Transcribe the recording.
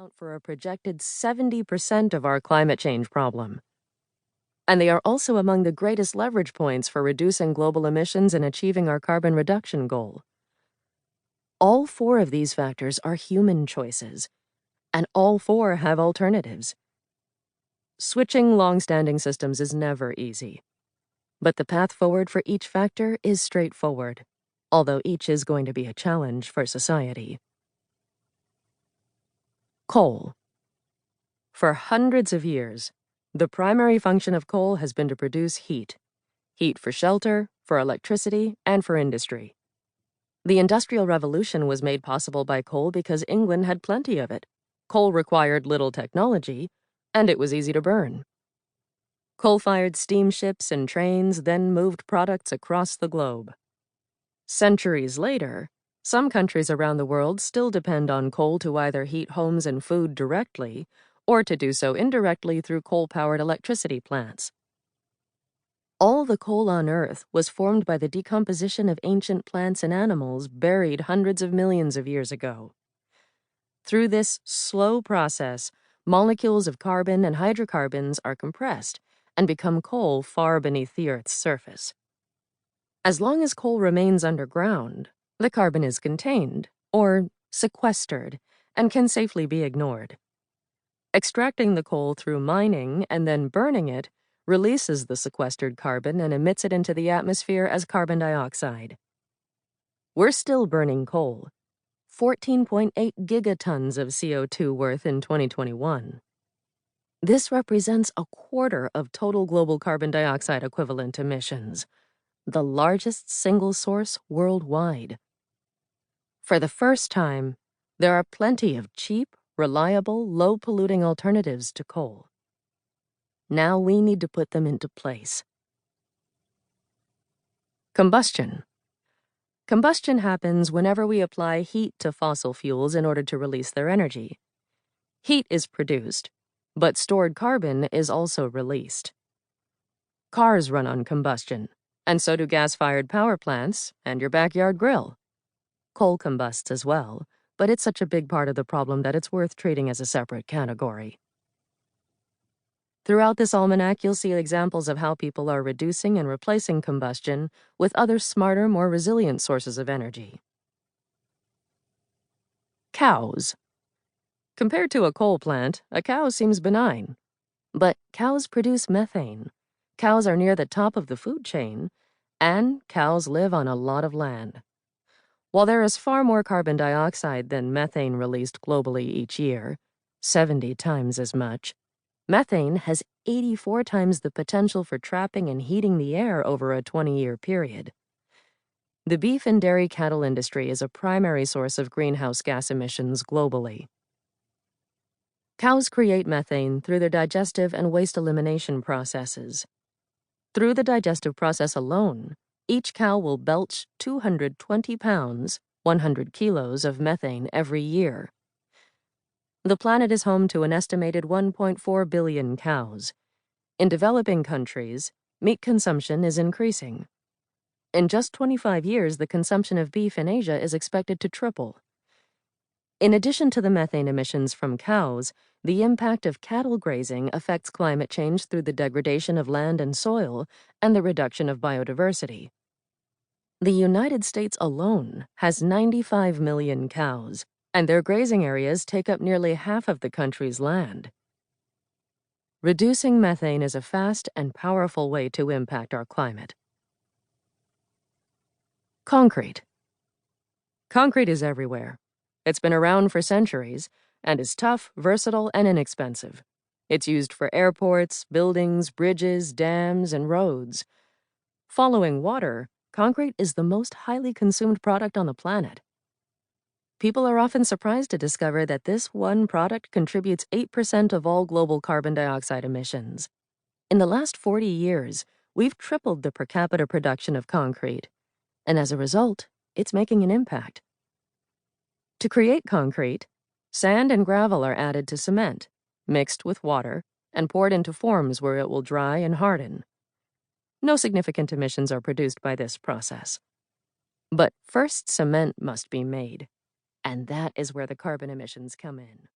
account for a projected 70% of our climate change problem. And they are also among the greatest leverage points for reducing global emissions and achieving our carbon reduction goal. All four of these factors are human choices, and all four have alternatives. Switching long-standing systems is never easy, but the path forward for each factor is straightforward, although each is going to be a challenge for society. Coal. For hundreds of years, the primary function of coal has been to produce heat. Heat for shelter, for electricity, and for industry. The Industrial Revolution was made possible by coal because England had plenty of it. Coal required little technology, and it was easy to burn. Coal-fired steamships and trains then moved products across the globe. Centuries later, some countries around the world still depend on coal to either heat homes and food directly, or to do so indirectly through coal-powered electricity plants. All the coal on Earth was formed by the decomposition of ancient plants and animals buried hundreds of millions of years ago. Through this slow process, molecules of carbon and hydrocarbons are compressed and become coal far beneath the Earth's surface. As long as coal remains underground, the carbon is contained, or sequestered, and can safely be ignored. Extracting the coal through mining and then burning it releases the sequestered carbon and emits it into the atmosphere as carbon dioxide. We're still burning coal, 14.8 gigatons of CO2 worth in 2021. This represents a quarter of total global carbon dioxide equivalent emissions, the largest single source worldwide. For the first time, there are plenty of cheap, reliable, low-polluting alternatives to coal. Now we need to put them into place. Combustion. Combustion happens whenever we apply heat to fossil fuels in order to release their energy. Heat is produced, but stored carbon is also released. Cars run on combustion, and so do gas-fired power plants and your backyard grill. Coal combusts as well, but it's such a big part of the problem that it's worth treating as a separate category. Throughout this almanac, you'll see examples of how people are reducing and replacing combustion with other smarter, more resilient sources of energy. Cows. Compared to a coal plant, a cow seems benign. But cows produce methane. Cows are near the top of the food chain, and cows live on a lot of land. While there is far more carbon dioxide than methane released globally each year, 70 times as much, methane has 84 times the potential for trapping and heating the air over a 20-year period. The beef and dairy cattle industry is a primary source of greenhouse gas emissions globally. Cows create methane through their digestive and waste elimination processes. Through the digestive process alone, each cow will belch 220 pounds, 100 kilos of methane every year. The planet is home to an estimated 1.4 billion cows. In developing countries, meat consumption is increasing. In just 25 years, the consumption of beef in Asia is expected to triple. In addition to the methane emissions from cows, the impact of cattle grazing affects climate change through the degradation of land and soil and the reduction of biodiversity. The United States alone has 95 million cows, and their grazing areas take up nearly half of the country's land. Reducing methane is a fast and powerful way to impact our climate. Concrete. Concrete is everywhere. It's been around for centuries and is tough, versatile, and inexpensive. It's used for airports, buildings, bridges, dams, and roads. Following water, concrete is the most highly consumed product on the planet. People are often surprised to discover that this one product contributes 8% of all global carbon dioxide emissions. In the last 40 years, we've tripled the per capita production of concrete, and as a result, it's making an impact. To create concrete, sand and gravel are added to cement, mixed with water, and poured into forms where it will dry and harden. No significant emissions are produced by this process. But first, cement must be made, and that is where the carbon emissions come in.